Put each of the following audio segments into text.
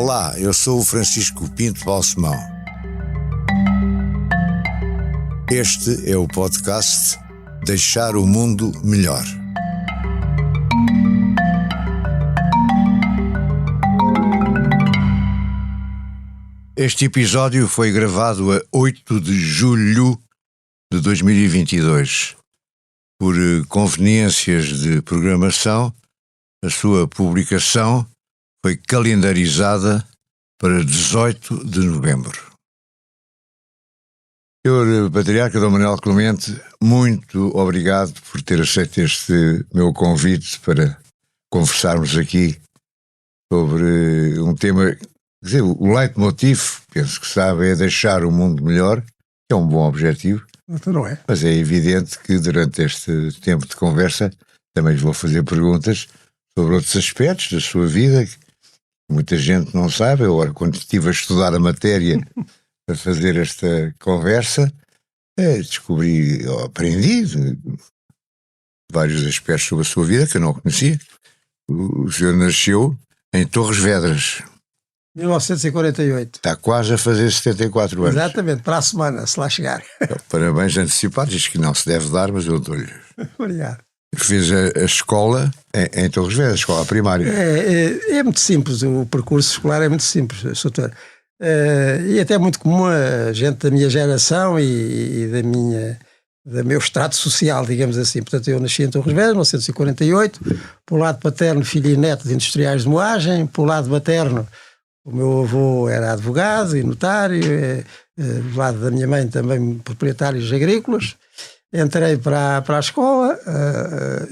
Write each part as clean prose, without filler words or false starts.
Olá, eu sou o Francisco Pinto Balsemão. Este é o podcast Deixar o Mundo Melhor. Este episódio foi gravado a 8 de julho de 2022. Por conveniências de programação, a sua publicação foi calendarizada para 18 de novembro. Senhor Patriarca Dom Manuel Clemente, muito obrigado por ter aceito este meu convite para conversarmos aqui sobre um tema, quer dizer, o leitmotiv, penso que sabe, é deixar o mundo melhor, que é um bom objetivo. Não é? Mas é evidente que durante este tempo de conversa também lhe vou fazer perguntas sobre outros aspectos da sua vida que muita gente não sabe. Eu, quando estive a estudar a matéria para fazer esta conversa, descobri, aprendi vários aspectos sobre a sua vida que eu não conhecia. O senhor nasceu em Torres Vedras. 1948. Está quase a fazer 74 anos. Exatamente, para a semana, se lá chegar. Então, parabéns antecipados, diz que não se deve dar, mas eu dou-lhe. Obrigado. Fez a escola em Torres Vedras, a escola primária. É muito simples, o percurso escolar é muito simples, doutor. E até muito comum a gente da minha geração e do meu extrato social, digamos assim. Portanto, eu nasci em Torres Vedras, em 1948, por lado paterno, filho e neto de industriais de moagem, por lado materno, o meu avô era advogado e notário, do lado da minha mãe também proprietários agrícolas. Entrei para a escola,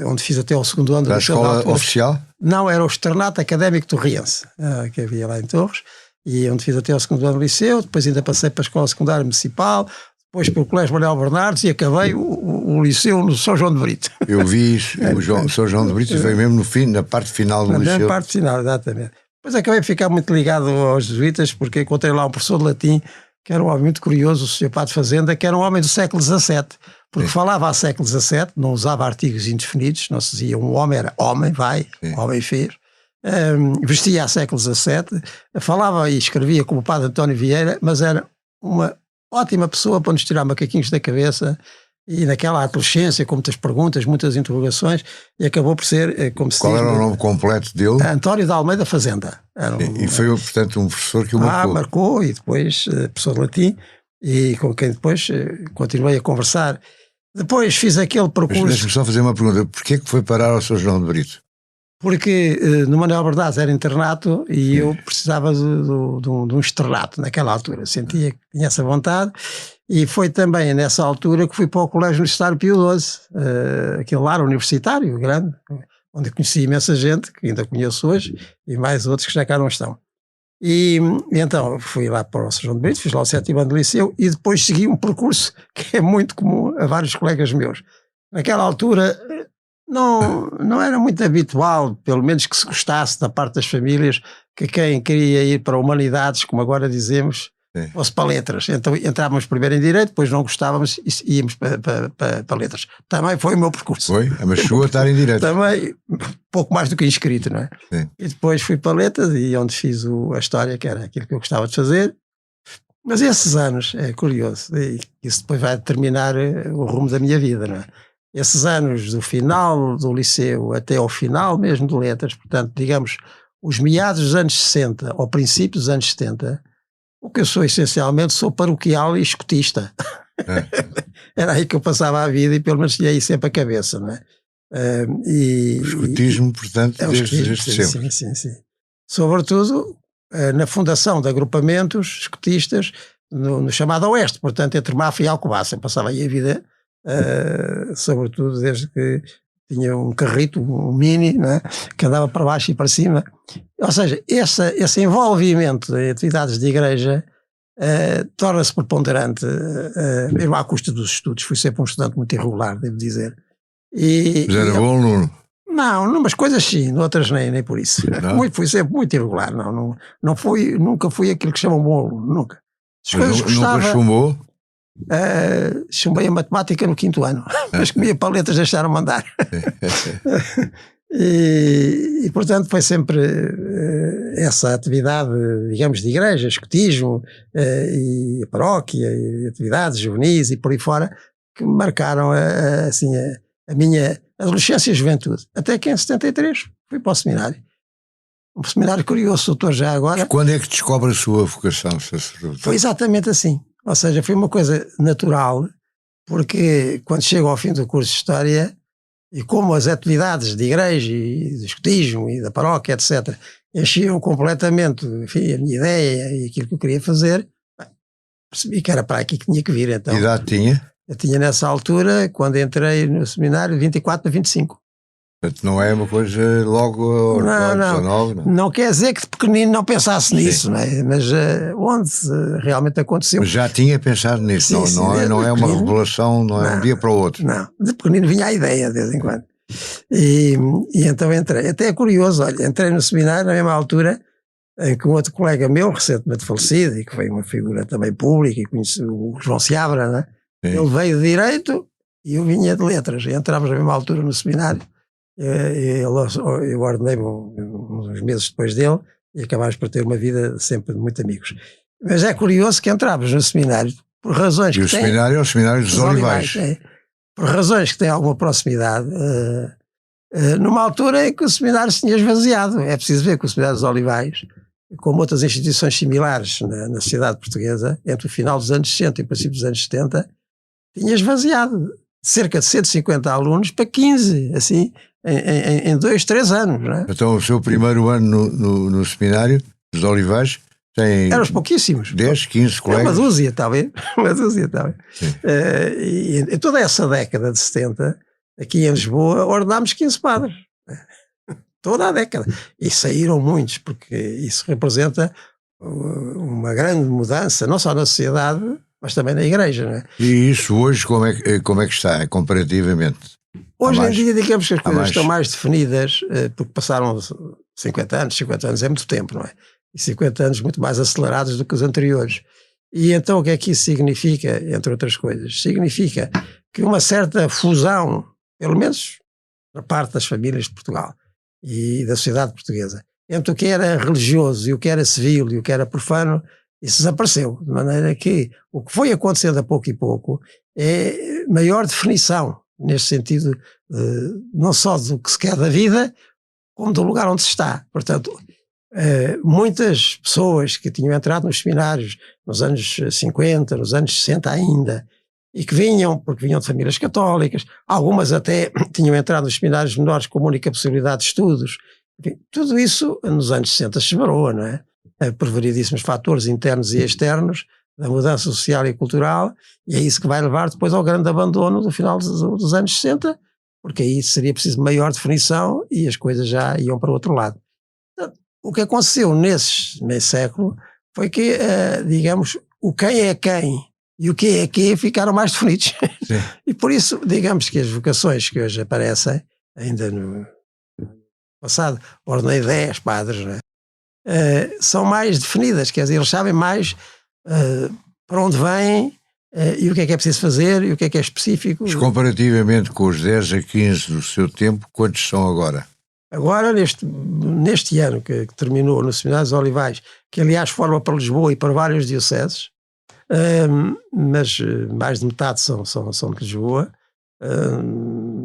onde fiz até o segundo ano. Para a escola oficial? Não, era o Externato Académico Torriense, que havia lá em Torres, e onde fiz até o segundo ano do liceu. Depois ainda passei para a Escola Secundária Municipal, depois para o Colégio Manuel Bernardes e acabei o liceu no São João de Brito. Eu vi isso, o São João de Brito veio mesmo no fim, na parte final do liceu. Na parte final, exatamente. Depois acabei de ficar muito ligado aos jesuítas, porque encontrei lá um professor de latim, que era um homem muito curioso, o Sr. Padre Fazenda, que era um homem do século XVII, porque falava ao século XVII, não usava artigos indefinidos, não se dizia um homem, era homem, vai, homem fez, vestia ao século XVII, falava e escrevia como o Padre António Vieira, mas era uma ótima pessoa para nos tirar macaquinhos da cabeça, e naquela adolescência, com muitas perguntas, muitas interrogações, e acabou por ser, como se Qual diz, era o nome completo dele? António de Almeida Fazenda. E foi, portanto, um professor que o marcou. Marcou, e depois professor de latim, e com quem depois continuei a conversar. Depois fiz aquele percurso... Mas deixa-me só fazer uma pergunta. Porquê que foi parar ao São João de Brito? Porque no Manuel Bernardes era internato e eu precisava de um externato naquela altura. Sentia que tinha essa vontade. E foi também nessa altura que fui para o Colégio Universitário Pio XII, aquele lar universitário grande, onde conheci imensa gente, que ainda conheço hoje, e mais outros que já cá não estão. E então fui lá para o São João de Brito, fiz lá o 7º ano do liceu e depois segui um percurso que é muito comum a vários colegas meus. Naquela altura não era muito habitual, pelo menos que se gostasse da parte das famílias, que quem queria ir para humanidades, como agora dizemos, fosse para letras. Então entrávamos primeiro em direito, depois não gostávamos e íamos para letras. Também foi o meu percurso. Foi? Mas chegou a estar em direito. Também, pouco mais do que inscrito, não é? Sim. E depois fui para letras e onde fiz a história, que era aquilo que eu gostava de fazer. Mas esses anos, é curioso, e isso depois vai determinar o rumo da minha vida, não é? Esses anos do final do liceu até ao final mesmo de letras, portanto, digamos, os meados dos anos 60 ao princípio dos anos 70, o que eu sou essencialmente, sou paroquial e escotista. Era aí que eu passava a vida e pelo menos tinha aí sempre a cabeça, não é? O escotismo, portanto, desde sempre. Sim. Sobretudo na fundação de agrupamentos escotistas no chamado Oeste, portanto, entre Mafra e Alcobaça. Eu passava aí a vida, sobretudo desde que tinha um carrito, um mini, não é? Que andava para baixo e para cima. Ou seja, esse envolvimento em atividades de igreja torna-se preponderante, mesmo à custa dos estudos. Fui sempre um estudante muito irregular, devo dizer. Mas era bom aluno? Não, numas coisas sim, noutras nem por isso. Fui sempre muito irregular. Nunca fui aquilo que chamam bom aluno, nunca. Mas nunca chumbou? Chumbei a matemática no 5º ano, mas comia paletas, deixaram-me andar. Portanto, foi sempre essa atividade, digamos, de igreja, escotismo, e a paróquia, e atividades juvenis e por aí fora, que me marcaram assim, a minha adolescência e juventude. Até que em 73 fui para o seminário. Um seminário curioso, doutor, já agora. Mas quando é que descobre a sua vocação, sacerdote? Foi exatamente assim. Ou seja, foi uma coisa natural, porque quando chego ao fim do curso de História, e como as atividades de igreja e de escotismo e da paróquia, etc., enchiam completamente, enfim, a minha ideia e aquilo que eu queria fazer, percebi que era para aqui que tinha que vir. Então, Que idade tinha? eu tinha nessa altura, quando entrei no seminário, 24 para 25. Portanto, não é uma coisa logo aos 19, não? Não quer dizer que de pequenino não pensasse nisso, não é? Mas onde realmente aconteceu. Mas já tinha pensado nisso, Sim, não é uma revelação, não é um dia para o outro. Não, de pequenino vinha a ideia, de vez em quando. E então entrei. Até é curioso, olha, entrei no seminário na mesma altura em que um outro colega meu, recentemente falecido, e que foi uma figura também pública, e conheci o João Seabra, não é? Ele veio de Direito e eu vinha de Letras. E entramos na mesma altura no seminário. Eu ordenei-me uns meses depois dele e acabámos por ter uma vida sempre de muito amigos. Mas é curioso que entramos no seminário por razões e que o seminário é o Seminário dos Olivais. Por razões que têm alguma proximidade, numa altura em que o seminário se tinha esvaziado. É preciso ver que o Seminário dos Olivais, como outras instituições similares na sociedade portuguesa, entre o final dos anos 60 e o princípio dos anos 70, tinha esvaziado cerca de 150 alunos para 15, assim, em 2, 3 anos. Não é? Então o seu primeiro ano no Seminário dos Olivais tem... Éramos pouquíssimos. 10, 15 colegas? Uma dúzia, talvez. Uma dúzia, talvez. E em toda essa década de 70, aqui em Lisboa, ordenámos 15 padres. Toda a década. E saíram muitos, porque isso representa uma grande mudança, não só na sociedade, mas também na igreja. Não é? E isso hoje como é que está, comparativamente? Hoje em dia, digamos que as coisas estão mais definidas, porque passaram 50 anos é muito tempo, não é? E 50 anos muito mais acelerados do que os anteriores. E então o que é que isso significa, entre outras coisas? Significa que uma certa fusão, pelo menos na parte das famílias de Portugal e da sociedade portuguesa, entre o que era religioso e o que era civil e o que era profano, isso desapareceu. De maneira que o que foi acontecendo a pouco e pouco é maior definição, neste sentido, não só do que se quer da vida, como do lugar onde se está. Portanto, muitas pessoas que tinham entrado nos seminários nos anos 50, nos anos 60 ainda, e que porque vinham de famílias católicas, algumas até tinham entrado nos seminários menores com a única possibilidade de estudos. Enfim, tudo isso nos anos 60 se esbarrou, não é? Por variedíssimos fatores internos e externos, da mudança social e cultural, e é isso que vai levar depois ao grande abandono do final dos anos 60, porque aí seria preciso maior definição e as coisas já iam para o outro lado. Então, o que aconteceu nesse meio século foi que, digamos, o quem é quem e o que é que ficaram mais definidos. E por isso, digamos que as vocações que hoje aparecem, ainda no passado, ordenei 10 padres, não é? São mais definidas, quer dizer, eles sabem mais para onde vêm e o que é preciso fazer e o que é específico. Mas comparativamente com os 10 a 15 do seu tempo, quantos são agora? Agora, neste ano que terminou no Seminário dos Olivais, que aliás forma para Lisboa e para vários dioceses, mas mais de metade são de Lisboa,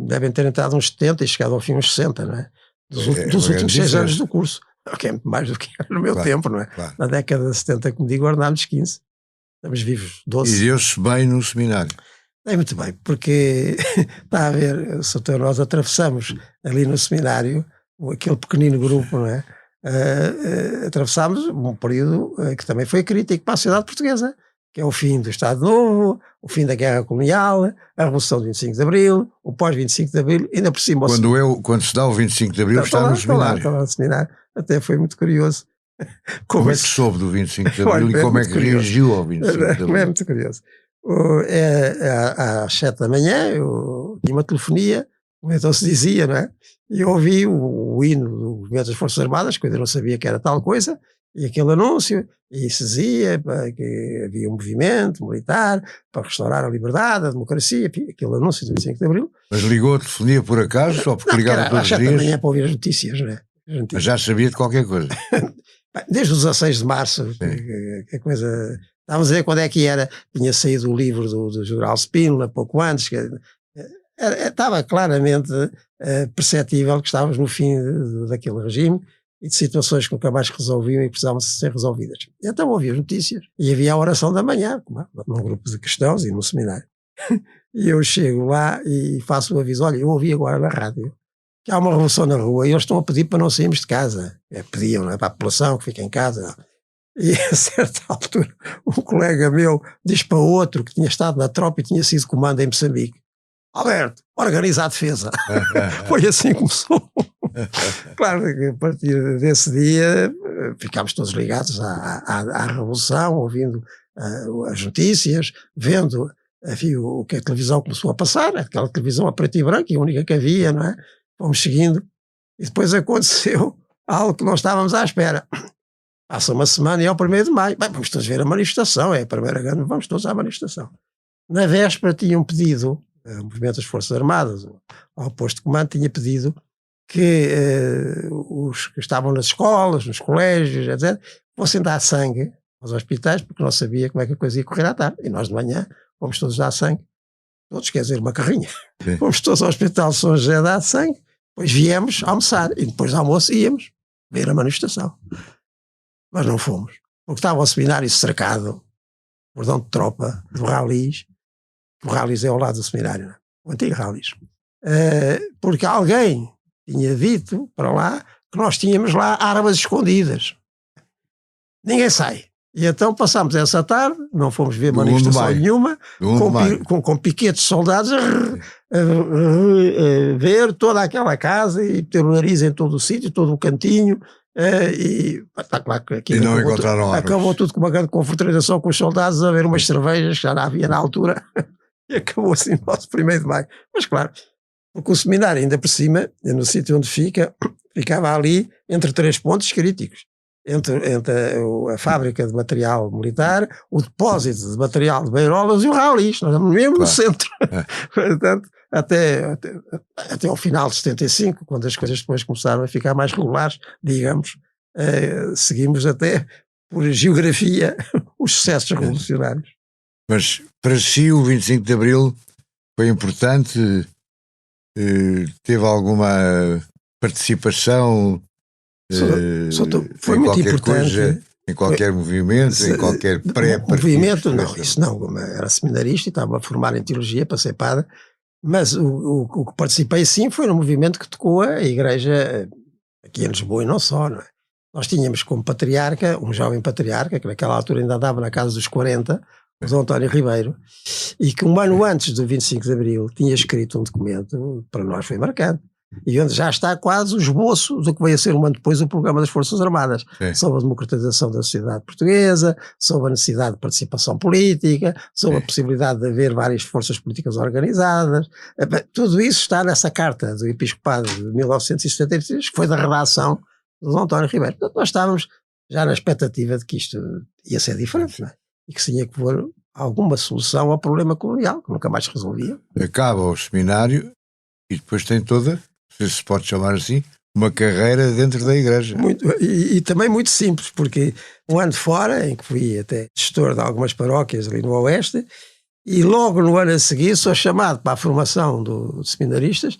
devem ter entrado uns 70 e chegado ao fim uns 60, não é? Dos últimos 6 anos do curso. Que é muito mais do que era no meu tempo, não é? Claro. Na década de 70, como digo, ordenámos 15. Estamos vivos 12. E deu-se bem no seminário? É muito bem, porque está a ver, nós atravessamos ali no seminário, aquele pequenino grupo, não é? Atravessámos um período que também foi crítico para a sociedade portuguesa, que é o fim do Estado Novo, o fim da Guerra Colonial, a Revolução de 25 de Abril, o pós-25 de Abril, ainda por cima... Quando se dá o 25 de Abril está no seminário. Está lá no seminário. Até foi muito curioso. Como é que soube do 25 de Abril e como é que reagiu ao 25 de Abril? É muito curioso. Às 7 da manhã eu tinha uma telefonia, como então se dizia, não é? E eu ouvi o hino do Movimento das Forças Armadas, que eu ainda não sabia que era tal coisa, e aquele anúncio, e se dizia que havia um movimento militar para restaurar a liberdade, a democracia, aquele anúncio do 25 de Abril. Mas ligou a telefonia por acaso, só porque Não, ligava todos os dias? da manhã para ouvir as notícias, não é? Mas já sabia de qualquer coisa. Desde o 16 de março, que a coisa... Estávamos a ver quando é que era. Tinha saído o livro do General Spínola, pouco antes. Estava claramente perceptível que estávamos no fim daquele regime e de situações que nunca mais resolviam e precisavam ser resolvidas. E então ouvi as notícias e havia a oração da manhã, num grupo de cristãos e no seminário. E eu chego lá e faço o aviso: olha, eu ouvi agora na rádio que há uma revolução na rua e eles estão a pedir para não sairmos de casa. Pediam, não é, para a população que fique em casa. Não. E a certa altura um colega meu diz para outro que tinha estado na tropa e tinha sido comando em Moçambique: Alberto, organiza a defesa. Foi assim que começou. Claro que a partir desse dia ficámos todos ligados à revolução, ouvindo as notícias, vendo, enfim, o que a televisão começou a passar, aquela televisão a preto e branco, e a única que havia, não é? Fomos seguindo, e depois aconteceu algo que não estávamos à espera. Passa uma semana e é o 1º de maio. Bem, vamos todos ver a manifestação, é a primeira grande, vamos todos à manifestação. Na véspera tinham pedido, o movimento das Forças Armadas, ao posto de comando, tinha pedido que os que estavam nas escolas, nos colégios, etc., fossem dar sangue aos hospitais, porque não sabia como é que a coisa ia correr à tarde. E nós de manhã fomos todos dar sangue. Todos, quer dizer, uma carrinha. Sim. Fomos todos ao Hospital São José dar sangue, depois viemos almoçar e depois do almoço íamos ver a manifestação. Mas não fomos, porque estava o seminário cercado, cordão de tropa, do Ralis. O Ralis é ao lado do seminário, não? O antigo Ralis. Porque alguém tinha dito para lá que nós tínhamos lá armas escondidas. Ninguém sai. E então passámos essa tarde, não fomos ver manifestação nenhuma, com piquetes de soldados a ver toda aquela casa e ter o nariz em todo o sítio, todo o cantinho. E está claro que e não encontraram armas. Acabou tudo com uma grande confraternização com os soldados a ver umas cervejas que já não havia na altura. E acabou assim o nosso 1º de maio. Mas claro, porque o seminário ainda por cima, no sítio onde ficava ali entre 3 pontos críticos. Entre a fábrica de material militar, o depósito de material de Beirolas e o Ralis. Nós estamos mesmo no centro. Portanto, até ao final de 75, quando as coisas depois começaram a ficar mais regulares, digamos, seguimos até por geografia os sucessos revolucionários. Mas para si o 25 de Abril foi importante? Teve alguma participação? Foi muito importante. Coisa, em qualquer movimento, em qualquer movimento, não, isso não. Era seminarista e estava a formar em teologia para ser padre. Mas o que participei sim foi no movimento que tocou a igreja aqui em Lisboa e não só, não é? Nós tínhamos como patriarca, um jovem patriarca, que naquela altura ainda andava na casa dos 40, o Dom António Ribeiro, e que um ano antes do 25 de Abril tinha escrito um documento, para nós foi marcante, e onde já está quase o esboço do que veio a ser um ano depois o programa das Forças Armadas, sobre a democratização da sociedade portuguesa, sobre a necessidade de participação política, sobre a possibilidade de haver várias forças políticas organizadas. Tudo isso está nessa carta do Episcopado de 1973, que foi da redação do Dom António Ribeiro. Portanto, nós estávamos já na expectativa de que isto ia ser diferente, não é? E que se tinha que pôr alguma solução ao problema colonial, que nunca mais se resolvia. Acaba o seminário e depois tem toda, se pode chamar assim, uma carreira dentro da igreja. E também muito simples, porque um ano fora, em que fui até gestor de algumas paróquias ali no Oeste, e logo no ano a seguir sou chamado para a formação de seminaristas,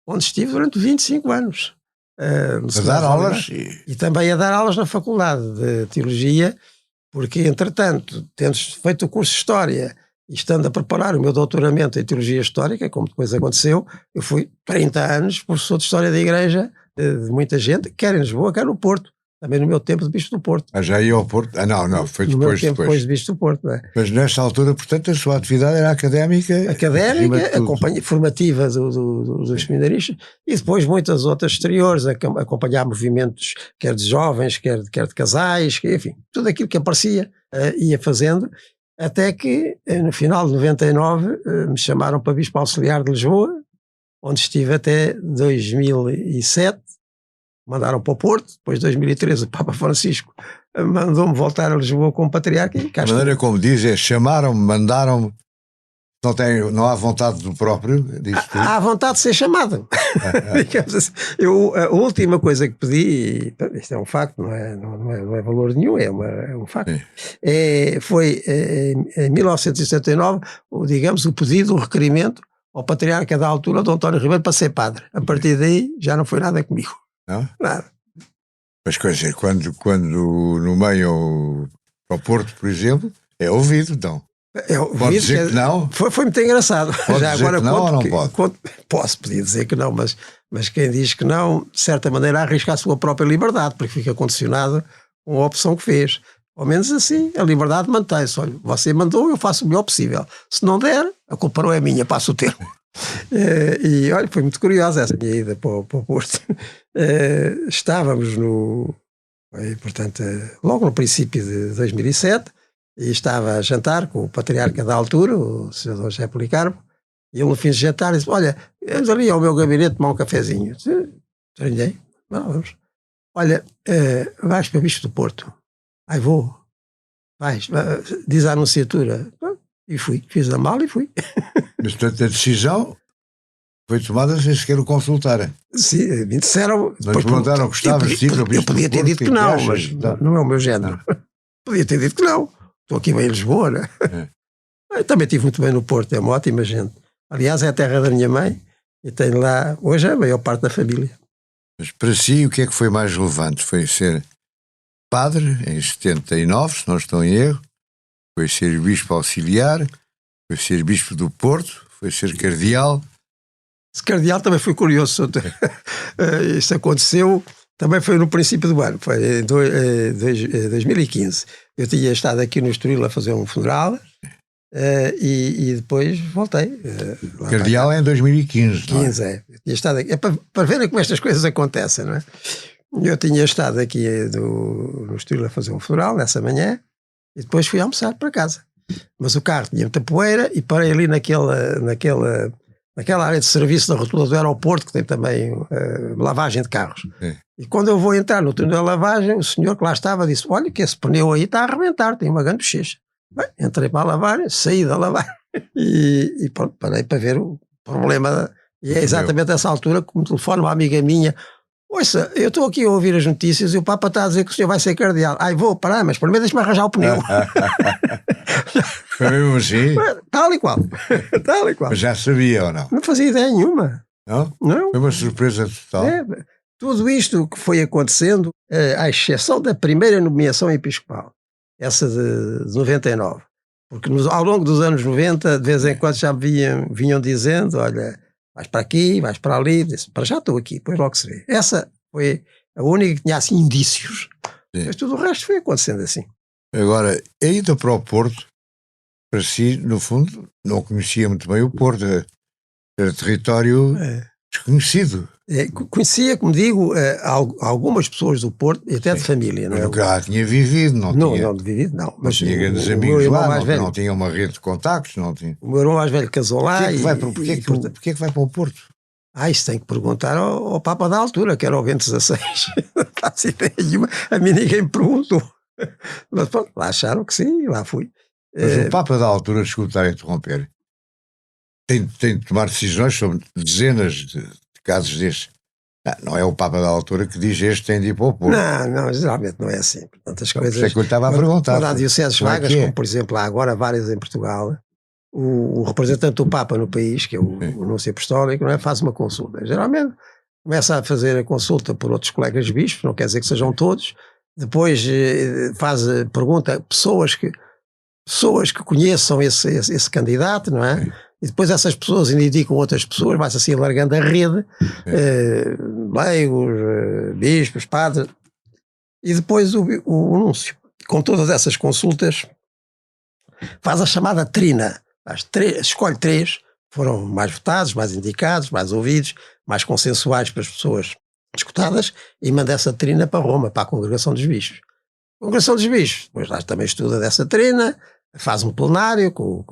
onde estive durante 25 anos. A dar aulas? E também a dar aulas na Faculdade de Teologia, porque entretanto, tendo feito o curso de História e estando a preparar o meu doutoramento em Teologia Histórica, como depois aconteceu, eu fui 30 anos professor de História da Igreja de muita gente, quer em Lisboa, quer no Porto, também no meu tempo de Bispo do Porto. Já ia ao Porto? Não, foi depois. Depois de Bispo do Porto, não é? Mas nesta altura, portanto, a sua atividade era académica? Académica, a companhia formativa dos seminaristas, e depois muitas outras exteriores, acompanhar movimentos, quer de jovens, quer de casais, enfim, tudo aquilo que aparecia, ia fazendo, até que no final de 99 me chamaram para Bispo Auxiliar de Lisboa, onde estive até 2007, mandaram para o Porto. Depois de 2013 o Papa Francisco mandou-me voltar a Lisboa como patriarca. A maneira como diz é chamaram-me, mandaram-me. Não há vontade do próprio? Há vontade de ser chamado. Digamos assim. A última coisa que pedi, isto é um facto, não é valor nenhum, é um facto, foi em 1979, digamos, o pedido, o requerimento ao patriarca da altura, Dom António Ribeiro, para ser padre. A partir daí já não foi nada comigo. Não? Nada. Mas quer dizer, quando nomeiam para o Porto, por exemplo, é ouvido, então. Pode dizer que não? Foi muito engraçado. Pode já dizer agora que não ou não pode? Podia dizer que não, mas quem diz que não, de certa maneira, arrisca a sua própria liberdade, porque fica condicionado com a opção que fez. Ao menos assim, a liberdade mantém-se. Olha, você mandou, eu faço o melhor possível. Se não der, a culpa não é minha, passo o termo. E olha, foi muito curiosa essa minha ida para o Porto. Estávamos portanto, logo no princípio de 2007, e estava a jantar com o patriarca da altura, o Sr. Dom José Policarpo, e ele no fim de jantar disse: olha, vamos ali ao meu gabinete tomar um cafezinho. Estranhei, vamos. Olha, vais para Bispo do Porto. Ai, vou. Vais, diz a anunciatura. E fui, fiz a mala e fui. Mas portanto a decisão foi tomada sem sequer o consultarem. Sim, me disseram. Não lhe perguntaram, gostavas de ir para o Bispo do Porto? Eu podia ter dito que não, mas não é o meu género. Podia ter dito que não. Estou aqui bem em Lisboa, né? Também estive muito bem no Porto, é uma ótima gente. Aliás, é a terra da minha mãe e tenho lá, hoje, a maior parte da família. Mas para si, o que é que foi mais relevante? Foi ser padre, em 79, se não estou em erro, foi ser bispo auxiliar, foi ser bispo do Porto, foi ser cardeal. Esse cardeal também foi curioso. Isso aconteceu, também foi no princípio do ano, foi em 2015. Eu tinha estado aqui no Estoril a fazer um funeral e depois voltei. Cardeal é em 2015, 15, não é? Eu tinha estado aqui, para verem como estas coisas acontecem, não é? Eu tinha estado aqui no Estoril a fazer um funeral nessa manhã e depois fui almoçar para casa. Mas o carro tinha muita poeira e parei ali naquela área de serviço da rotula do aeroporto, que tem também lavagem de carros. Sim. E quando eu vou entrar no túnel da lavagem, o senhor que lá estava disse: olha que esse pneu aí está a arrebentar, tem uma grande bochecha. Bem, entrei para a lavagem, saí da lavagem e pronto, parei para ver o problema. E é exatamente essa altura que me telefona uma amiga minha: ouça, eu estou aqui a ouvir as notícias e o Papa está a dizer que o senhor vai ser cardeal. Ai, vou parar, mas primeiro deixe-me arranjar o pneu. Foi mesmo assim? Tal e qual. Tal e qual. Mas já sabia ou não? Não fazia ideia nenhuma. Não? Não. Foi uma surpresa total. Tudo isto que foi acontecendo, à exceção da primeira nomeação episcopal, essa de 99, porque ao longo dos anos 90, de vez em quando já vinham dizendo: olha, vais para aqui, vais para ali, disse: para já estou aqui, depois logo se vê. Essa foi a única que tinha assim indícios. Sim. Mas tudo o resto foi acontecendo assim. Agora, a ida para o Porto, para si, no fundo, não conhecia muito bem o Porto, era território desconhecido. Conhecia, como digo, algumas pessoas do Porto, e até de família. Mas nunca lá tinha vivido, não vivido, não. Mas tinha grandes amigos lá, não tinha uma rede de contactos, não tinha. O meu irmão mais velho casou lá. Porquê é que vai para o Porto? Isso tem que perguntar ao Papa da altura, que era o Bento XVI. Não faço ideia nenhuma, a mim ninguém me perguntou. Mas pronto, lá acharam que sim, lá fui. Mas o Papa da altura, desculpa estar a interromper, tem de tomar decisões sobre dezenas de casos destes. Não é o Papa da altura que diz: este tem de ir para o Porto. Não, geralmente não é assim. Portanto, as coisas. É que eu estava a perguntar. Quando há dioceses vagas, como por exemplo há agora várias em Portugal, o representante do Papa no país, que é o Núncio Apostólico, não é, faz uma consulta. Geralmente começa a fazer a consulta por outros colegas bispos, não quer dizer que sejam todos. Depois pergunta a pessoas que conheçam esse candidato, não é? E depois essas pessoas ainda indicam outras pessoas, vai-se assim alargando a rede, leigos, bispos, padres, e depois o Núncio, com todas essas consultas, faz a chamada trina. Escolhe 3, foram mais votados, mais indicados, mais ouvidos, mais consensuais para as pessoas escutadas, e manda essa trina para Roma, para a Congregação dos Bispos. A Congregação dos Bispos, depois lá também estuda dessa trina, faz um plenário com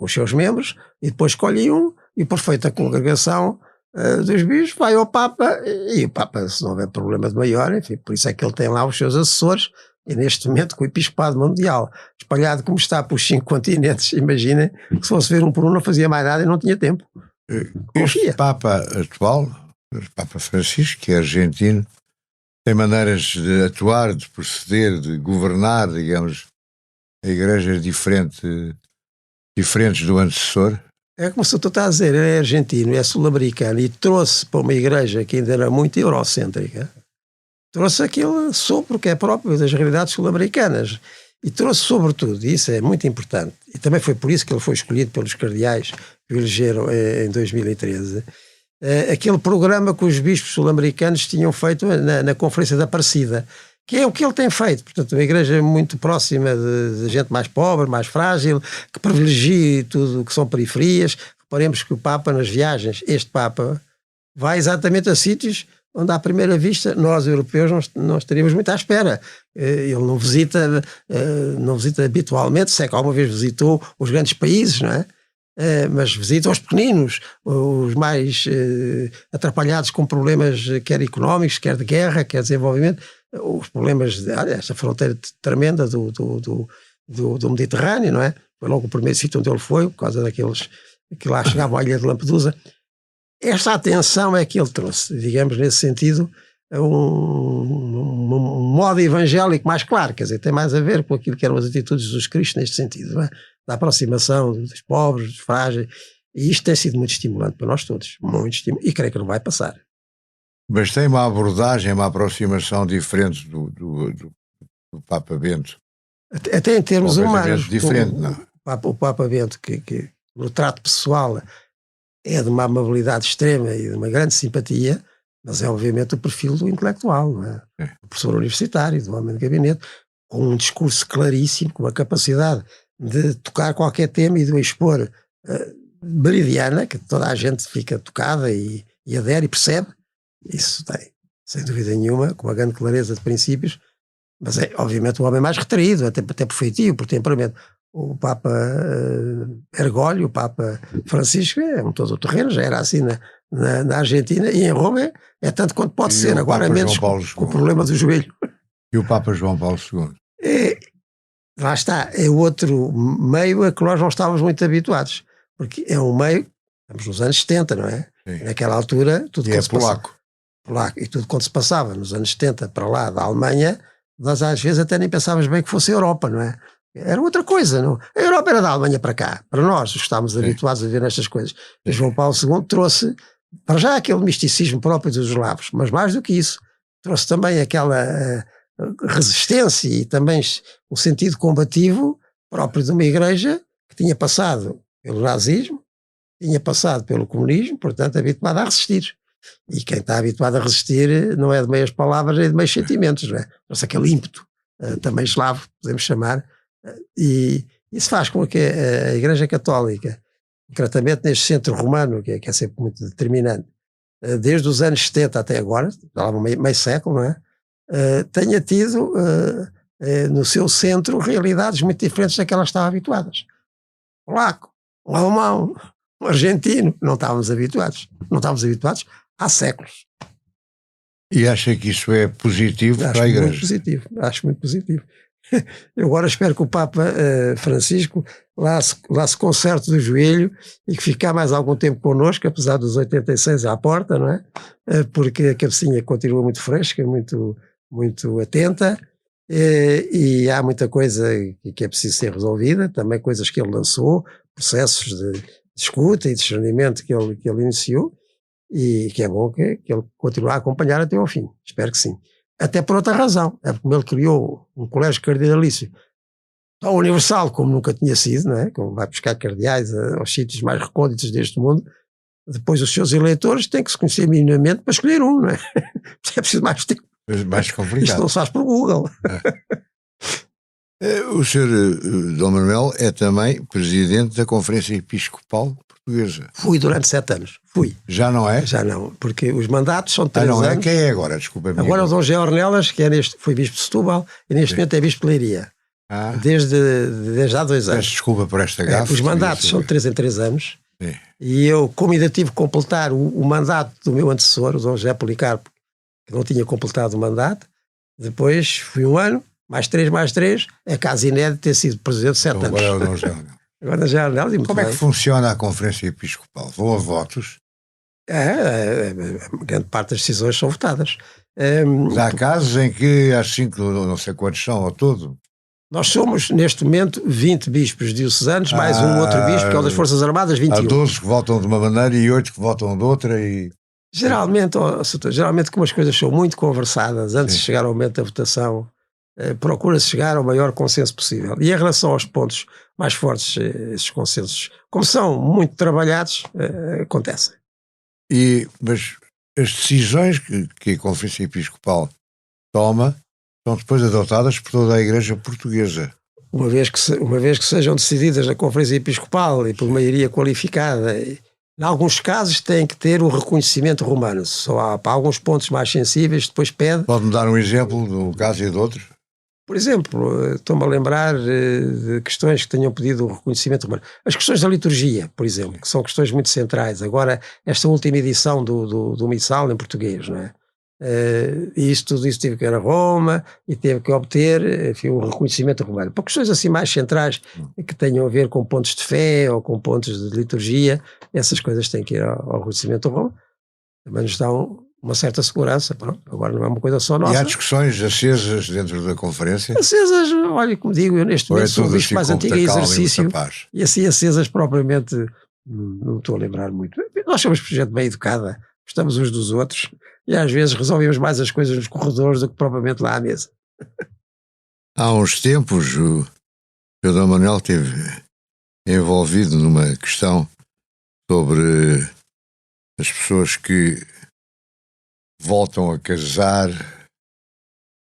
os seus membros, e depois escolhe um, e por feita a congregação, dos bispos, vai ao Papa, e o Papa, se não houver problema de maior, enfim, por isso é que ele tem lá os seus assessores, e neste momento com o Episcopado Mundial, espalhado como está pelos 5 continentes, imaginem, que se fosse ver um por um não fazia mais nada e não tinha tempo. Este Papa atual, o Papa Francisco, que é argentino, tem maneiras de atuar, de proceder, de governar, digamos, a igreja diferentes do antecessor. É como se tu estás a dizer, ele é argentino, é sul-americano e trouxe para uma igreja que ainda era muito eurocêntrica, trouxe aquele sopro que é próprio das realidades sul-americanas e trouxe sobretudo, e isso é muito importante, e também foi por isso que ele foi escolhido pelos cardeais que o elegeram em 2013, aquele programa que os bispos sul-americanos tinham feito na Conferência da Aparecida, que é o que ele tem feito, portanto uma igreja muito próxima de gente mais pobre, mais frágil, que privilegie tudo o que são periferias. Reparemos que o Papa nas viagens, este Papa, vai exatamente a sítios onde à primeira vista nós europeus não estaríamos muito à espera. Ele não visita habitualmente, se é que alguma vez visitou os grandes países, não é? Mas visita os pequeninos, os mais atrapalhados com problemas quer económicos, quer de guerra, quer de desenvolvimento, os problemas esta fronteira tremenda do Mediterrâneo, não é? Foi logo o primeiro sítio onde ele foi, por causa daqueles que lá chegavam à ilha de Lampedusa. Esta atenção é que ele trouxe, digamos, nesse sentido, um modo evangélico mais claro, quer dizer, tem mais a ver com aquilo que eram as atitudes de Jesus Cristo neste sentido, não é? Da aproximação dos pobres, dos frágeis, e isto tem sido muito estimulante para nós todos, muito estimulante, e creio que não vai passar. Mas tem uma abordagem, uma aproximação diferente do Papa Bento. Até em termos humanos. Diferente, não? O Papa Bento, que no trato pessoal é de uma amabilidade extrema e de uma grande simpatia, mas é obviamente o perfil do intelectual, não é? Do professor universitário, do homem de gabinete, com um discurso claríssimo, com a capacidade de tocar qualquer tema e de o expor meridiana, que toda a gente fica tocada e adere e percebe. Isso tem, sem dúvida nenhuma, com uma grande clareza de princípios, mas é obviamente um homem mais retraído, até por feitio, por temperamento. O Papa Bergoglio, o Papa Francisco é um todo-terreno, já era assim na Argentina, e em Roma é tanto quanto pode ser, agora menos com o problema do joelho. E o Papa João Paulo II? Lá está, é outro meio a que nós não estávamos muito habituados, porque é um meio, estamos nos anos 70, não é? Sim. Naquela altura, tudo e é polaco. E tudo quando se passava nos anos 70 para lá da Alemanha, nós às vezes até nem pensávamos bem que fosse a Europa, não é? Era outra coisa, não? A Europa era da Alemanha para cá, para nós, os que estávamos habituados a ver nestas coisas. E João Paulo II trouxe, para já, aquele misticismo próprio dos eslavos, mas mais do que isso, trouxe também aquela resistência e também o sentido combativo próprio de uma igreja que tinha passado pelo nazismo, tinha passado pelo comunismo, portanto habituada a resistir. E quem está habituado a resistir não é de meias palavras, é de meios sentimentos, não é? Trouxe aquele ímpeto, também eslavo, podemos chamar, e isso faz com que a Igreja Católica, concretamente neste centro romano, que é sempre muito determinante, desde os anos 70 até agora, meio século, não é? Tenha tido no seu centro realidades muito diferentes daquelas que estavam habituadas. Um polaco, um alemão, um argentino, não estávamos habituados há séculos. E acha que isso é positivo para a Igreja? Acho muito positivo. Eu agora espero que o Papa Francisco lá se conserte do joelho e que fique mais algum tempo connosco, apesar dos 86 à porta, não é? Porque a cabecinha continua muito fresca, muito, muito atenta, e há muita coisa que é preciso ser resolvida, também coisas que ele lançou, processos de escuta e discernimento que ele iniciou, e que é bom que ele continue a acompanhar até ao fim, espero que sim. Até por outra razão, é porque ele criou um colégio cardinalício tão universal como nunca tinha sido, não é? Como vai buscar cardeais aos sítios mais recônditos deste mundo, depois os seus eleitores têm que se conhecer minimamente para escolher um, não é? É preciso mais tempo. Mais complicado. Isto não se faz por Google. O Sr. Dom Manuel é também presidente da Conferência Episcopal Portuguesa. Fui durante 7 anos. Fui. Já não é? Já não, porque os mandatos são 3 anos. Não é? Quem é agora? Desculpa-me. Agora o Dom José Ornelas, que foi bispo de Setúbal, e neste momento é bispo de Leiria. Desde há 2 anos. Peço desculpa por esta gafe. Os mandatos são 3 em 3 anos. Sim. E eu, como ainda tive que completar o mandato do meu antecessor, o Dom José Policarpo, que não tinha completado o mandato, depois fui um ano, mais 3, é caso inédito ter sido presidente 7 Então, anos. agora é o Dom José Manuel. Agora já não, e muito Como é que bem. funciona a Conferência Episcopal? Vão a votos? Grande parte das decisões são votadas. Mas há casos em que há 5, não sei quantos são ao todo. Nós somos, neste momento, 20 bispos diocesanos, mais um outro bispo, que é o das Forças Armadas, Há 21. 12 que votam de uma maneira e 8 que votam de outra. Geralmente, geralmente, como as coisas são muito conversadas antes Sim. de chegar ao momento da votação, procura-se chegar ao maior consenso possível. E em relação aos pontos mais fortes, esses consensos, como são muito trabalhados, acontecem. Mas as decisões que a Conferência Episcopal toma são depois adotadas por toda a Igreja Portuguesa. Uma vez que sejam decididas na Conferência Episcopal e por maioria qualificada, em alguns casos têm que ter o reconhecimento romano. Só há para alguns pontos mais sensíveis, depois pede. Pode-me dar um exemplo de um caso e de outro? Por exemplo, estou-me a lembrar de questões que tenham pedido o reconhecimento romano. As questões da liturgia, por exemplo, que são questões muito centrais. Agora, esta última edição do Missal em português, não é? Tudo isso teve que ir a Roma e teve que obter, enfim, o reconhecimento romano. Para questões assim mais centrais que tenham a ver com pontos de fé ou com pontos de liturgia, essas coisas têm que ir ao reconhecimento de Roma. Também nos dão uma certa segurança. Pronto, agora não é uma coisa só nossa. E há discussões acesas dentro da conferência? Acesas, olha, como digo, eu neste momento sou o bispo mais antigo em exercício e assim acesas propriamente não estou a lembrar muito. Nós somos gente bem educada, gostamos uns dos outros e às vezes resolvemos mais as coisas nos corredores do que propriamente lá à mesa. Há uns tempos o Dom Manuel esteve envolvido numa questão sobre as pessoas que voltam a casar.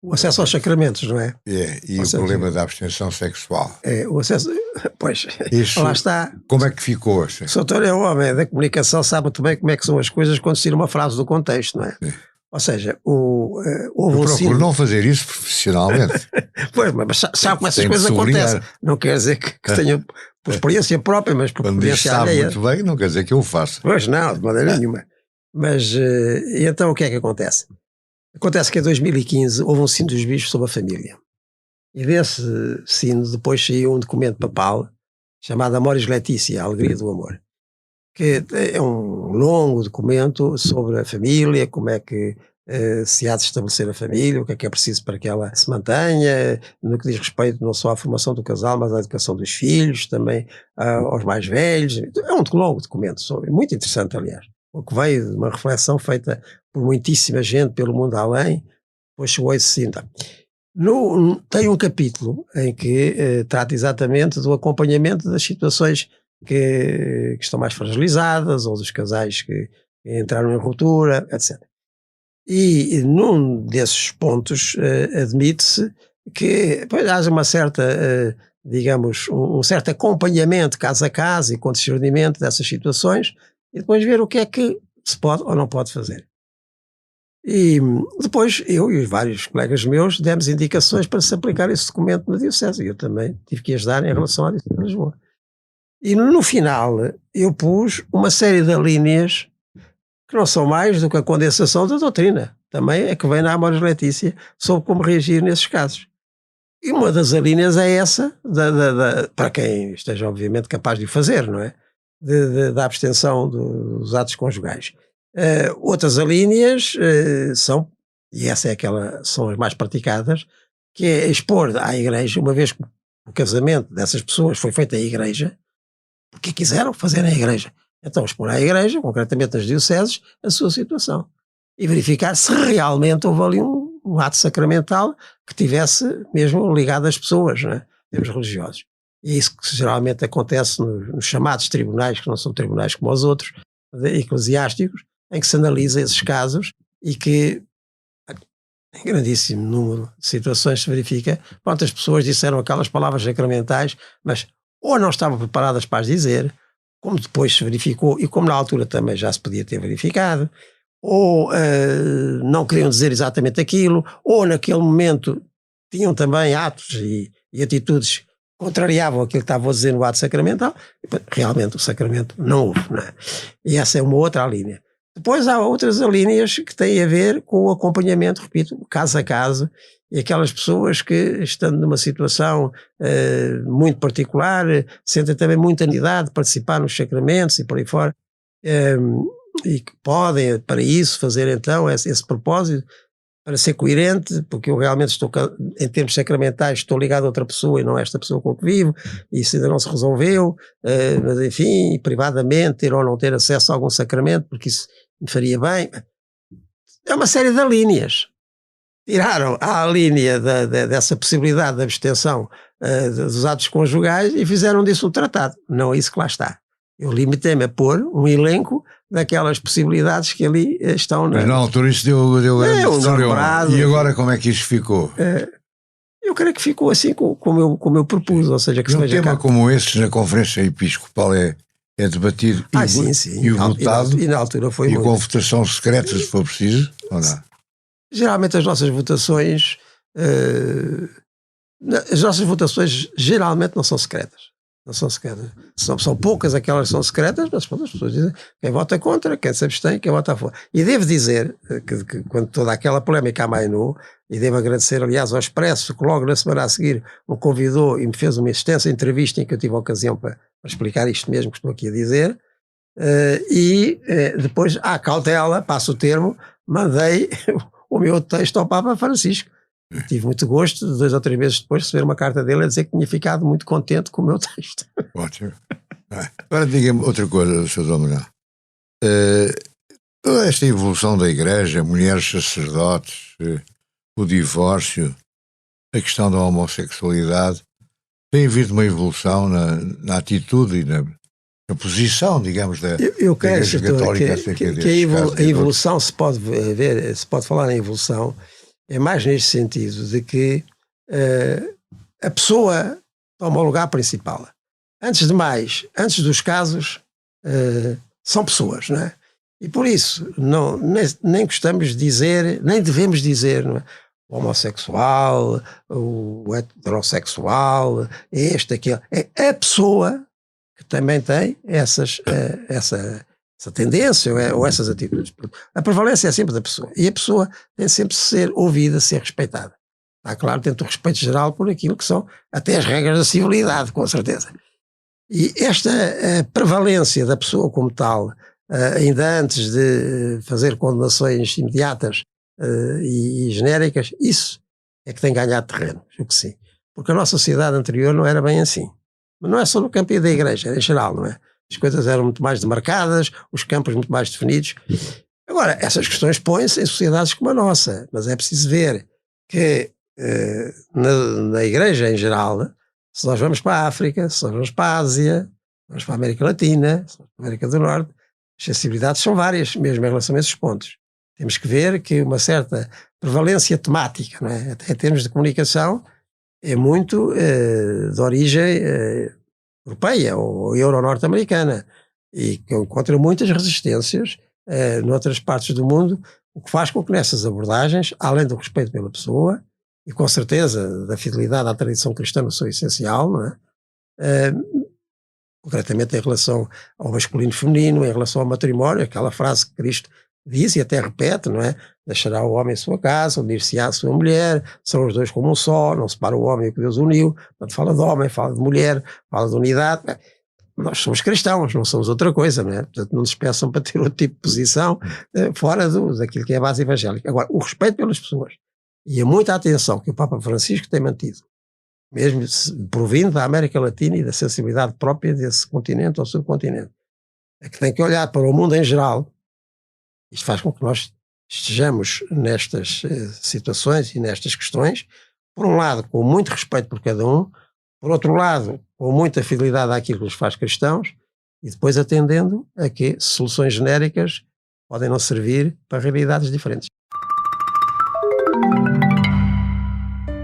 O acesso aos sacramentos, não é? E o problema da abstenção sexual. O acesso, pois, isso, lá está. Como é que ficou? O doutor é um homem da comunicação, sabe muito bem como é que são as coisas quando se tira uma frase do contexto, não é? Sim. Ou seja, eu procuro não fazer isso profissionalmente. Pois, mas sabe como essas coisas acontecem. Não quer dizer que tenha por experiência própria, mas por experiência alheia. Quando sabe muito bem, não quer dizer que eu faça. Pois não, de maneira nenhuma. Mas, e então o que é que acontece? Acontece que em 2015 houve um sino dos bispos sobre a família. E desse sino depois saiu um documento papal chamado Amoris Laetitia, a Alegria do Amor, que é um longo documento sobre a família, como é que se há de estabelecer a família, o que é preciso para que ela se mantenha, no que diz respeito não só à formação do casal, mas à educação dos filhos, também aos mais velhos. É um longo documento, muito interessante, aliás. O que veio de uma reflexão feita por muitíssima gente pelo mundo além, depois chegou a esse sino. Tem um capítulo em que trata exatamente do acompanhamento das situações que estão mais fragilizadas, ou dos casais que entraram em ruptura, etc. E num desses pontos admite-se que haja uma certa, digamos, um certo acompanhamento caso a caso e com discernimento dessas situações, e depois ver o que é que se pode ou não pode fazer. E depois eu e os vários colegas meus demos indicações para se aplicar esse documento na Diocese, e eu também tive que ajudar em relação à Diocese de Lisboa. E no final eu pus uma série de linhas que não são mais do que a condensação da doutrina, também é que vem na Amoris Laetitia, sobre como reagir nesses casos. E uma das linhas é essa, para quem esteja obviamente capaz de o fazer, não é? Da abstenção dos atos conjugais. Outras alíneas são, e são as mais praticadas, que é expor à Igreja, uma vez que o casamento dessas pessoas foi feito à Igreja, porque quiseram fazer na Igreja. Então expor à Igreja, concretamente nas dioceses, a sua situação. E verificar se realmente houve ali um ato sacramental que tivesse mesmo ligado às pessoas, não é? Em termos religiosos. E é isso que geralmente acontece nos chamados tribunais, que não são tribunais como os outros, eclesiásticos, em que se analisa esses casos e que, em grandíssimo número de situações, se verifica, quantas pessoas disseram aquelas palavras sacramentais, mas ou não estavam preparadas para as dizer, como depois se verificou, e como na altura também já se podia ter verificado, ou não queriam dizer exatamente aquilo, ou naquele momento tinham também atos e atitudes contrariavam aquilo que estavam a dizer no ato sacramental, realmente o sacramento não houve. Não é? E essa é uma outra linha. Depois há outras linhas que têm a ver com o acompanhamento, repito, caso a caso, e aquelas pessoas que, estando numa situação muito particular, sentem também muita necessidade de participar nos sacramentos e por aí fora, e que podem, para isso, fazer então esse propósito, para ser coerente, porque eu realmente estou, em termos sacramentais, estou ligado a outra pessoa e não a esta pessoa com que vivo, e isso ainda não se resolveu, mas enfim, privadamente, ter ou não ter acesso a algum sacramento, porque isso me faria bem. É uma série de linhas. Tiraram a linha dessa possibilidade de abstenção dos atos conjugais e fizeram disso um tratado. Não é isso que lá está. Eu limitei-me a pôr um elenco daquelas possibilidades que ali estão. Mas na altura isso deu grande. E agora como é que isto ficou? Eu creio que ficou assim como eu propus, ou seja, que se veja tema como este na Conferência Episcopal é debatido e votado, e na altura foi e com votação secreta, se for preciso, ou não? Geralmente as nossas votações geralmente não são secretas. Não são secretas. São poucas aquelas que são secretas, mas as pessoas dizem quem vota contra, quem se abstém, quem vota a favor. E devo dizer que quando toda aquela polémica amainou, e devo agradecer aliás ao Expresso, que logo na semana a seguir me convidou e me fez uma extensa entrevista em que eu tive a ocasião para explicar isto mesmo que estou aqui a dizer, depois, à cautela, passo o termo, mandei o meu texto ao Papa Francisco. Tive muito gosto, 2 ou 3 meses depois, de receber uma carta dele a dizer que tinha ficado muito contente com o meu texto. Ótimo. Agora diga-me outra coisa, Sr. Dom Manuel. Toda esta evolução da Igreja, mulheres sacerdotes, o divórcio, a questão da homossexualidade, tem havido uma evolução na atitude e na posição, digamos, da Igreja Católica. A evolução se pode ver, se pode falar em evolução, é mais neste sentido de que a pessoa toma o lugar principal. Antes de mais, antes dos casos, são pessoas, não é? E por isso, nem gostamos de dizer, nem devemos dizer, não é? O homossexual, o heterossexual, aquele. É a pessoa que também tem essa tendência ou essas atitudes. A prevalência é sempre da pessoa. E a pessoa tem sempre de ser ouvida, ser respeitada. Está claro, dentro do respeito geral por aquilo que são até as regras da civilidade, com certeza. E esta prevalência da pessoa como tal, ainda antes de fazer condenações imediatas e genéricas, isso é que tem ganhado terreno, julgo que sim. Porque a nossa sociedade anterior não era bem assim. Mas não é só no campo da Igreja, era em geral, não é? As coisas eram muito mais demarcadas, os campos muito mais definidos. Agora, essas questões põem-se em sociedades como a nossa, mas é preciso ver que na Igreja em geral, se nós vamos para a África, se nós vamos para a Ásia, vamos para a América Latina, se vamos para a América do Norte, as sensibilidades são várias, mesmo em relação a esses pontos. Temos que ver que uma certa prevalência temática, não é? Até em termos de comunicação, é muito de origem europeia ou euro-norte-americana e que encontra muitas resistências noutras partes do mundo, o que faz com que nessas abordagens, além do respeito pela pessoa e com certeza da fidelidade à tradição cristã no seu essencial, não é? Concretamente em relação ao masculino e feminino, em relação ao matrimónio, aquela frase que Cristo diz e até repete, não é? Deixará o homem em sua casa, unir-se-á à sua mulher, são os dois como um só, não separa o homem que Deus uniu. Portanto, fala de homem, fala de mulher, fala de unidade. Nós somos cristãos, não somos outra coisa, não é? Portanto, não nos peçam para ter outro tipo de posição fora daquilo que é a base evangélica. Agora, o respeito pelas pessoas e a muita atenção que o Papa Francisco tem mantido, mesmo provindo da América Latina e da sensibilidade própria desse continente ou subcontinente, é que tem que olhar para o mundo em geral. Isto faz com que nós estejamos nestas situações e nestas questões, por um lado, com muito respeito por cada um, por outro lado, com muita fidelidade àquilo que nos faz cristãos, e depois atendendo a que soluções genéricas podem não servir para realidades diferentes.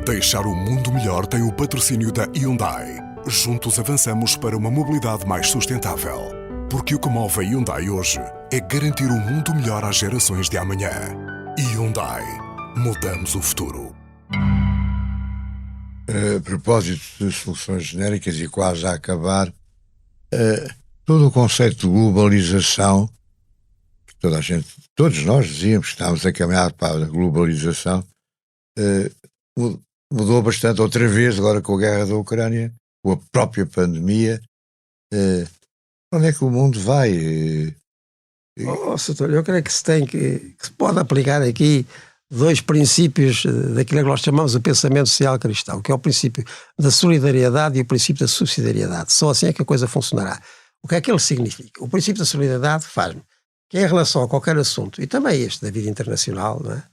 Deixar o mundo melhor tem o patrocínio da Hyundai. Juntos avançamos para uma mobilidade mais sustentável. Porque o que move a Hyundai hoje é garantir um mundo melhor às gerações de amanhã. Hyundai. Mudamos o futuro. A propósito de soluções genéricas e quase a acabar, todo o conceito de globalização, que todos nós dizíamos que estávamos a caminhar para a globalização, mudou bastante outra vez, agora com a guerra da Ucrânia, com a própria pandemia. Onde é que o mundo vai? Soutor, eu creio que se pode aplicar aqui 2 princípios daquilo que nós chamamos o pensamento social cristão, que é o princípio da solidariedade e o princípio da subsidiariedade. Só assim é que a coisa funcionará. O que é que ele significa? O princípio da solidariedade faz-me que, em relação a qualquer assunto, e também este da vida internacional, não é?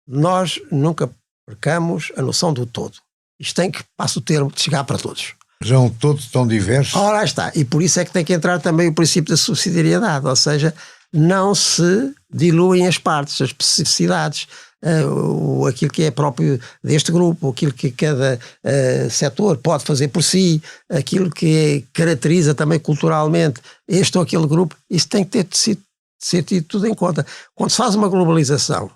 Nós nunca percamos a noção do todo. Isto tem que, passo o termo, de chegar para todos. Mas é um todo tão diverso. Ora, está. E por isso é que tem que entrar também o princípio da subsidiariedade, ou seja, não se diluem as partes, as especificidades, aquilo que é próprio deste grupo, aquilo que cada setor pode fazer por si, aquilo que caracteriza também culturalmente este ou aquele grupo. Isso tem que ser tido tudo em conta. Quando se faz uma globalização,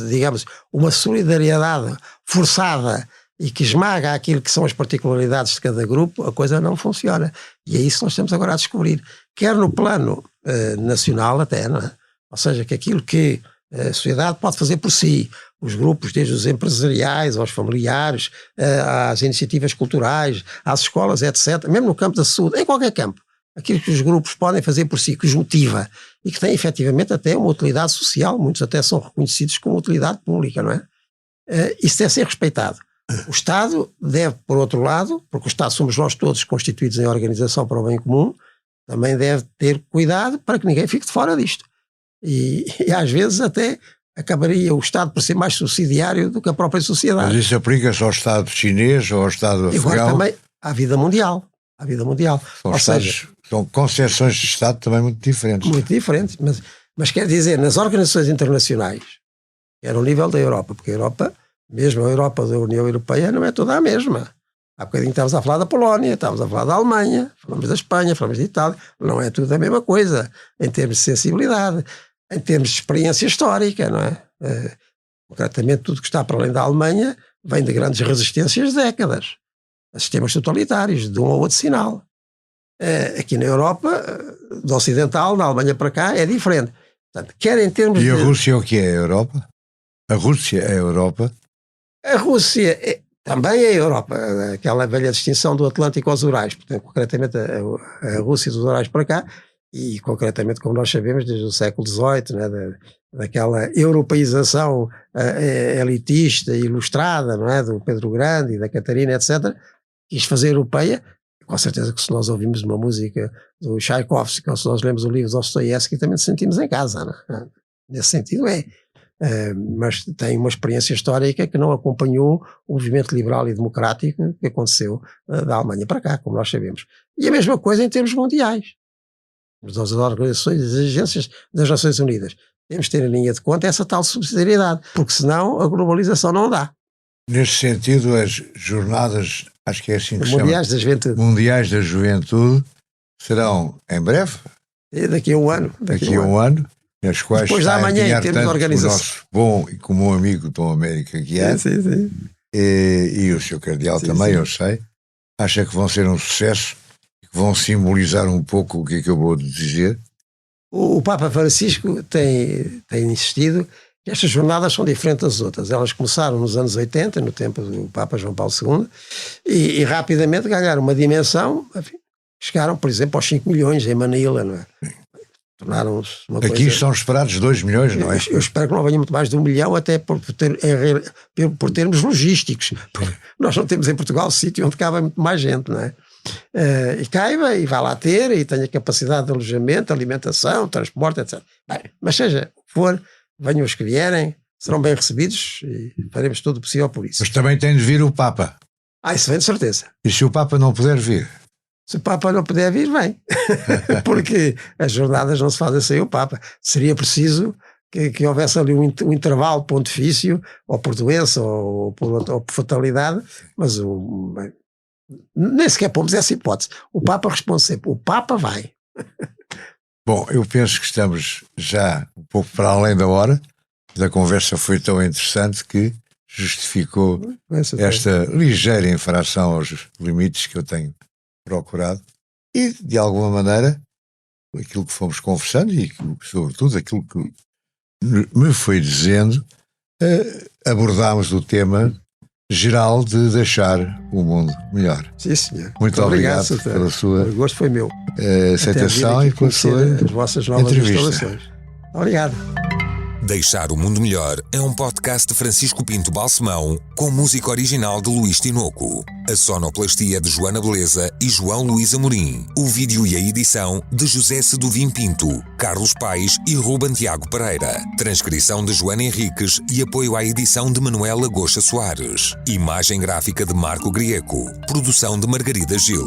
digamos, uma solidariedade forçada e que esmaga aquilo que são as particularidades de cada grupo, a coisa não funciona. E é isso que nós estamos agora a descobrir. Quer no plano nacional até, não é? Ou seja, que aquilo que a sociedade pode fazer por si, os grupos, desde os empresariais aos familiares, às iniciativas culturais, às escolas, etc., mesmo no campo da saúde, em qualquer campo, aquilo que os grupos podem fazer por si, que os motiva e que tem efetivamente até uma utilidade social, muitos até são reconhecidos como utilidade pública, não é? Isso deve ser respeitado. O Estado deve, por outro lado, porque o Estado somos nós todos constituídos em organização para o bem comum, também deve ter cuidado para que ninguém fique de fora disto. E às vezes até acabaria o Estado por ser mais subsidiário do que a própria sociedade. Mas isso aplica-se ao Estado chinês ou ao Estado afegão? Agora também à vida mundial. À vida mundial. São concepções de Estado também muito diferentes. Muito diferentes. Mas quer dizer, nas organizações internacionais, era o nível da Europa, porque a Europa, mesmo a Europa da União Europeia, não é toda a mesma. Há bocadinho estávamos a falar da Polónia, estávamos a falar da Alemanha, falamos da Espanha, falamos da Itália. Não é tudo a mesma coisa, em termos de sensibilidade, em termos de experiência histórica, não é? Concretamente, tudo que está para além da Alemanha vem de grandes resistências de décadas, a sistemas totalitários, de um ou outro sinal. Aqui na Europa, do ocidental, da Alemanha para cá, é diferente. Portanto, quer em termos a Rússia o que é a Europa? A Rússia é a Europa? A Rússia também é a Europa, aquela velha distinção do Atlântico aos Urais, portanto, concretamente a Rússia dos Urais para cá, e concretamente, como nós sabemos, desde o século XVIII, né, daquela europeização elitista e ilustrada, não é, do Pedro Grande e da Catarina, etc., quis fazer europeia. Com certeza que se nós ouvimos uma música do Tchaikovsky, ou se nós lemos o livro de Dostoiévski, também nos sentimos em casa, não é? Nesse sentido mas tem uma experiência histórica que não acompanhou o movimento liberal e democrático que aconteceu da Alemanha para cá, como nós sabemos. E a mesma coisa em termos mundiais. Das organizações, das agências das Nações Unidas. Temos de ter em linha de conta essa tal subsidiariedade, porque senão a globalização não dá. Neste sentido, as jornadas, acho que é assim que se chama, Mundiais da Juventude. Mundiais da Juventude, serão em breve? Daqui a um ano. Daqui a um ano. Nas quais depois da amanhã, em termos de organização. O nosso bom e comum amigo Dom América Guiar, sim. E o Sr. Cardeal também, eu sei, acha que vão ser um sucesso, que vão simbolizar um pouco o que acabou de dizer. O Papa Francisco tem insistido que estas jornadas são diferentes das outras. Elas começaram nos anos 80, no tempo do Papa João Paulo II, e rapidamente ganharam uma dimensão, enfim, chegaram, por exemplo, aos 5 milhões em Manila, não é? Tornaram-se uma coisa... Aqui estão esperados 2 milhões, não é? Eu espero que não venha muito mais de 1 milhão, até por termos logísticos. Nós não temos em Portugal sítio onde cabe muito mais gente, não é? E caiba, e vá lá ter, e tenha capacidade de alojamento, alimentação, transporte, etc. Bem, mas seja o que for, venham os que vierem, serão bem recebidos e faremos tudo o possível por isso. Mas também tem de vir o Papa. Isso vem de certeza. E se o Papa não puder vir? Se o Papa não puder vir, vem. Porque as jornadas não se fazem sem o Papa. Seria preciso que houvesse ali um intervalo pontifício, ou por doença, ou por fatalidade, mas nem sequer pomos essa hipótese. O Papa responde sempre, o Papa vai. Bom, eu penso que estamos já um pouco para além da hora, mas a conversa foi tão interessante que justificou esta ligeira infração aos limites que eu tenho procurado e, de alguma maneira, aquilo que fomos conversando e, sobretudo, aquilo que me foi dizendo, abordámos o tema geral de deixar o mundo melhor. Sim, senhor. Muito obrigado pela sua o gosto foi meu. Aceitação e pela sua as vossas novas instalações. Obrigado. Deixar o Mundo Melhor é um podcast de Francisco Pinto Balsemão com música original de Luís Tinoco. A sonoplastia de Joana Beleza e João Luís Amorim. O vídeo e a edição de José Seduvim Pinto, Carlos Paes e Ruben Tiago Pereira. Transcrição de Joana Henriques e apoio à edição de Manuela Goxa Soares. Imagem gráfica de Marco Grieco. Produção de Margarida Gil.